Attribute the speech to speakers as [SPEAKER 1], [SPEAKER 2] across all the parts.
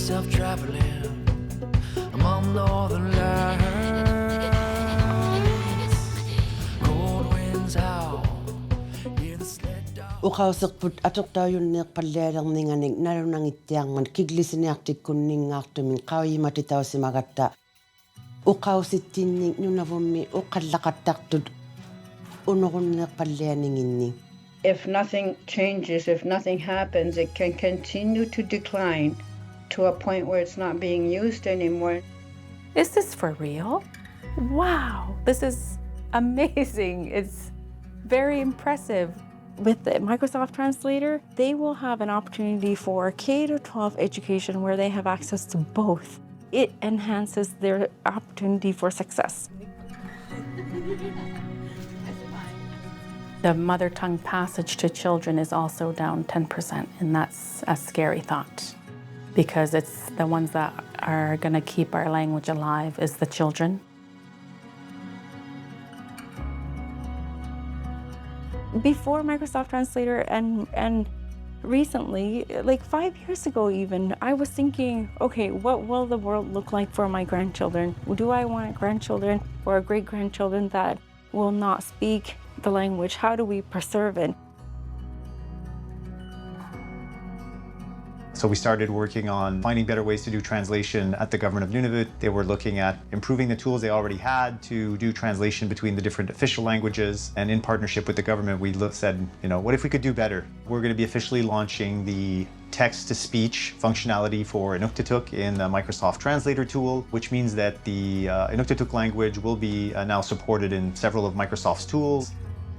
[SPEAKER 1] myself traveling among northern lights. Cold winds howl, hear the sled dog.
[SPEAKER 2] Uqauserput atortaajunneeq pallialerninganik nalunangittiarman kiglisiniartikkunningaartumin qauyimati uqausittinnik nunavummi uqallaqattartut unorunneeq pallianinginni.
[SPEAKER 3] If nothing changes, if nothing happens, it can continue to decline to a point where it's not being used anymore.
[SPEAKER 4] Is this for real? Wow, this is amazing. It's very impressive. With the Microsoft Translator, they will have an opportunity for K-12 education where they have access to both. It enhances their opportunity for success. The mother tongue passage to children is also down 10%, and that's a scary thought because it's the ones that are going to keep our language alive is the children. Before Microsoft Translator and recently, like 5 years ago even, I was thinking, okay, what will the world look like for my grandchildren? Do I want grandchildren or great-grandchildren that will not speak the language? How do we preserve it?
[SPEAKER 5] So we started working on finding better ways to do translation at the government of Nunavut. They were looking at improving the tools they already had to do translation between the different official languages. And in partnership with the government, we said, what if we could do better? We're going to be officially launching the text-to-speech functionality for Inuktitut in the Microsoft Translator tool, which means that the Inuktitut language will be now supported in several of Microsoft's tools.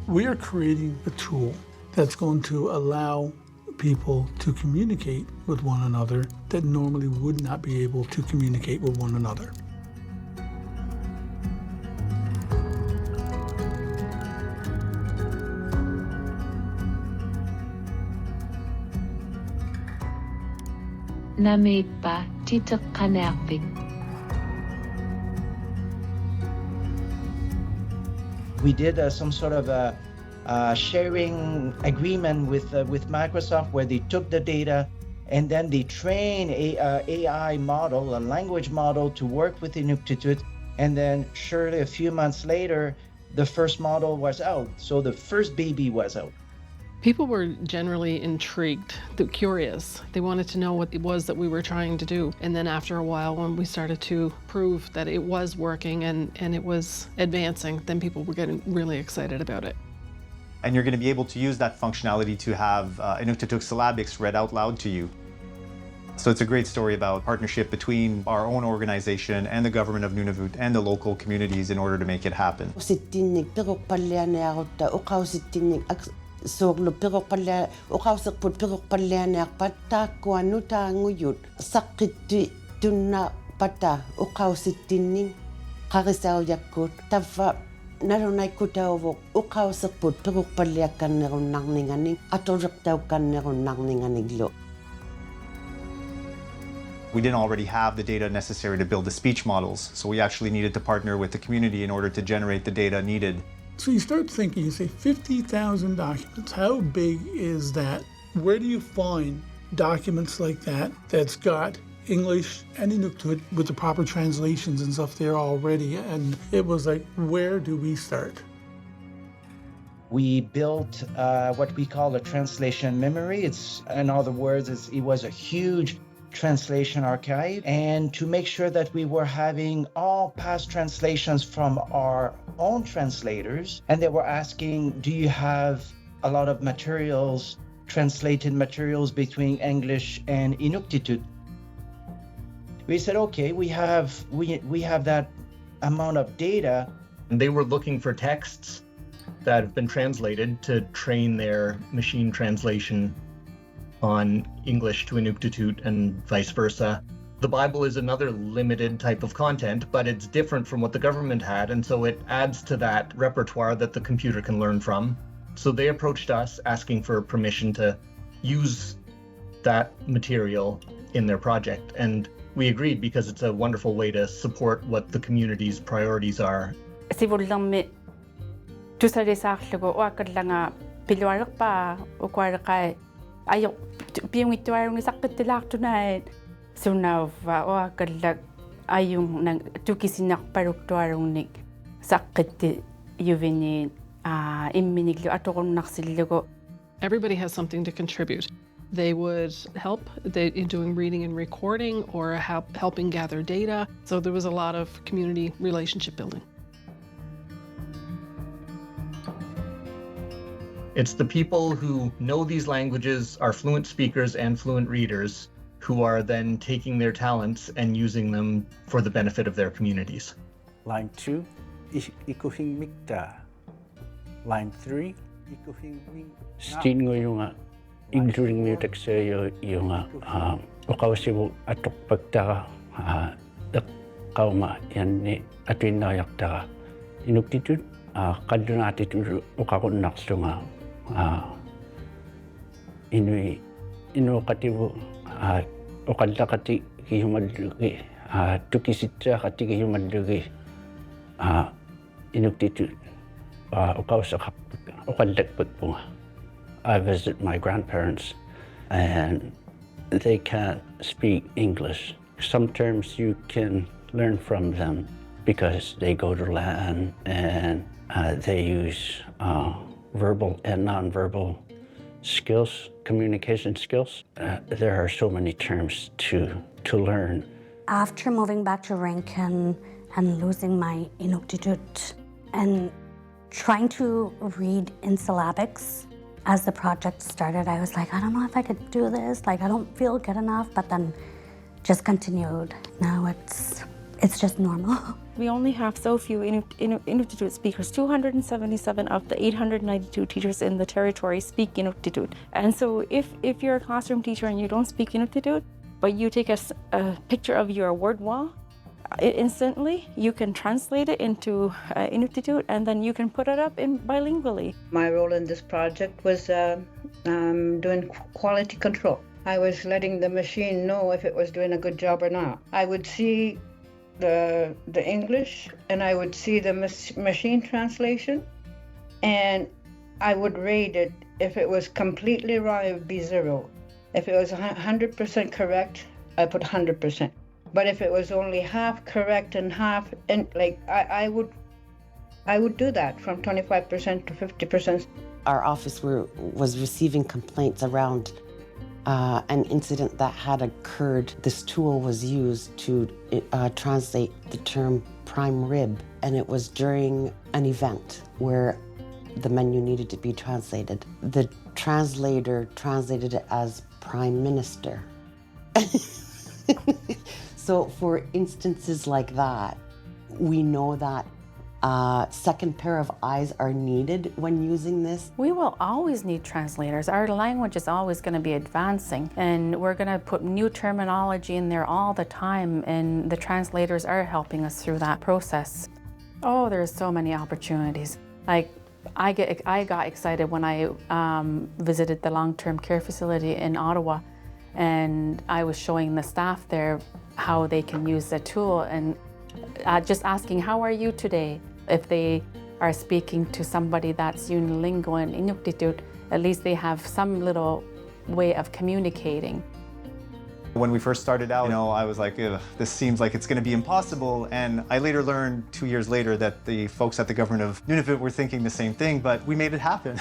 [SPEAKER 6] We are creating a tool that's going to allow people to communicate with one another that normally would not be able to communicate with one another.
[SPEAKER 7] Namipa titakkanapik.
[SPEAKER 8] We did some sort of a sharing agreement with Microsoft where they took the data and then they trained a AI model, a language model to work with Inuktitut, and then surely a few months later the first model was out, so the first baby was out.
[SPEAKER 9] People were generally intrigued, curious. They wanted to know what it was that we were trying to do. And then after a while, when we started to prove that it was working and it was advancing, then people were getting really excited about it.
[SPEAKER 5] And you're going to be able to use that functionality to have Inuktitut syllabics read out loud to you. So it's a great story about partnership between our own organization and the government of Nunavut and the local communities in order to make it happen.
[SPEAKER 2] Soglu piroqpalla uqauserput piroqpallianiarpat taakkuanutaanguyut saqqittu tunna pata uqausittinning qarisaujakkut taffa nalunaikutauvuq uqauserput piroqpalliakkannerunnarninganing atuliqtaukkannerunnarninganiglu.
[SPEAKER 5] We didn't already have the data necessary to build the speech models, so we actually needed to partner with the community in order to generate the data needed.
[SPEAKER 6] So you start thinking, you say 50,000 documents. How big is that? Where do you find documents like that that's got English and Inuktitut with the proper translations and stuff there already? And it was like, where do we start?
[SPEAKER 8] We built what we call a translation memory. In other words, it was a huge translation archive, and to make sure that we were having all past translations from our own translators, and they were asking, do you have a lot of materials, translated materials between English and Inuktitut? We said, okay, we have that amount of data.
[SPEAKER 10] And they were looking for texts that have been translated to train their machine translation on English to Inuktitut and vice versa. The Bible is another limited type of content, but it's different from what the government had, and so it adds to that repertoire that the computer can learn from. So they approached us asking for permission to use that material in their project, and we agreed because it's a wonderful way to support what the community's priorities are.
[SPEAKER 4] Sivullammi tusalisaarlugu uakallanga pilualerpa ukwaaleqai ayo piungittuarungi saqqittilaartunaat Sunava o kalak ayung nang tukisinak paruktuarungnik sakit yuvini imminiglo atokon naksilgo.
[SPEAKER 9] Everybody has something to contribute. They would help in doing reading and recording or helping gather data. So there was a lot of community relationship building.
[SPEAKER 10] It's the people who know these languages, are fluent speakers and fluent readers, who are then taking their talents and using them for the benefit of their communities.
[SPEAKER 11] Line 2, ikuhing mikta. Line 3, ikuhing ming.
[SPEAKER 12] Stin ngo yung igduring music sa yung ukawsibu atok pagta kauma yan ni atuin na yakta inuktitut kadunati tu ukakon naksunga inukatibu ukadakati kihumadlugi tukisitsa kati kihumadlugi inuktitut ukawsak ukadakpagpunga. I visit my grandparents and they can't speak English. Some terms you can learn from them because they go to Latin and they use verbal and non-verbal skills, communication skills. There are so many terms to learn.
[SPEAKER 13] After moving back to Rankin and losing my Inuktitut and trying to read in syllabics, as the project started, I was like, I don't know if I could do this. Like, I don't feel good enough, but then just continued. Now it's just normal.
[SPEAKER 4] We only have so few Inuktitut speakers. 277 of the 892 teachers in the territory speak Inuktitut. And so if you're a classroom teacher and you don't speak Inuktitut, but you take a picture of your word wall, instantly you can translate it into Inuktitut and then you can put it up bilingually.
[SPEAKER 3] My role in this project was doing quality control. I was letting the machine know if it was doing a good job or not. I would see the English and I would see the machine translation and I would rate it. If it was completely wrong, it would be 0. If it was 100% correct, I put 100%. But if it was only half correct and half, and like I would do that from 25% to 50%.
[SPEAKER 2] Our office was receiving complaints around an incident that had occurred. This tool was used to translate the term prime rib, and it was during an event where the menu needed to be translated. The translator translated it as prime minister. So for instances like that, we know that a second pair of eyes are needed when using this.
[SPEAKER 4] We will always need translators. Our language is always going to be advancing and we're going to put new terminology in there all the time, and the translators are helping us through that process. Oh, there's so many opportunities. Like I got excited when I visited the long-term care facility in Ottawa, and I was showing the staff there how they can use the tool and just asking, how are you today? If they are speaking to somebody that's unilingual in Inuktitut, at least they have some little way of communicating.
[SPEAKER 5] When we first started out, I was like, this seems like it's going to be impossible. And I later learned 2 years later that the folks at the government of Nunavut were thinking the same thing, but we made it happen.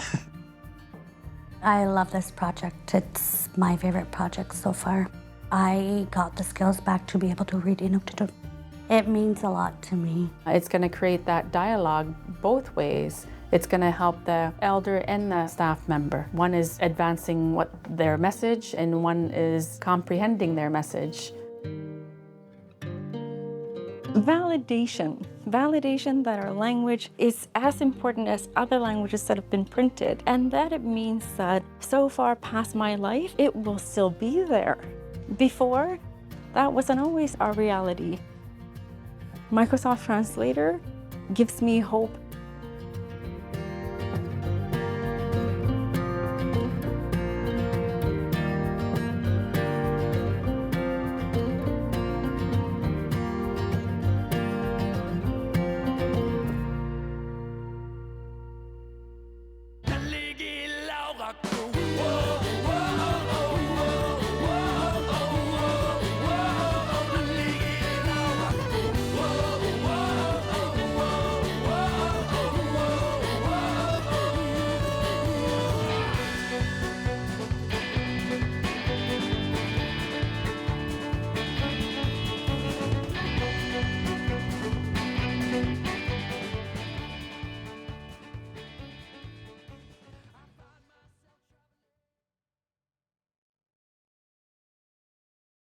[SPEAKER 13] I love this project. It's my favorite project so far. I got the skills back to be able to read Inuktitut. It means a lot to me.
[SPEAKER 4] It's going to create that dialogue both ways. It's going to help the elder and the staff member. One is advancing their message and one is comprehending their message. Validation that our language is as important as other languages that have been printed, and that it means that so far past my life, it will still be there. Before, that wasn't always our reality. Microsoft Translator gives me hope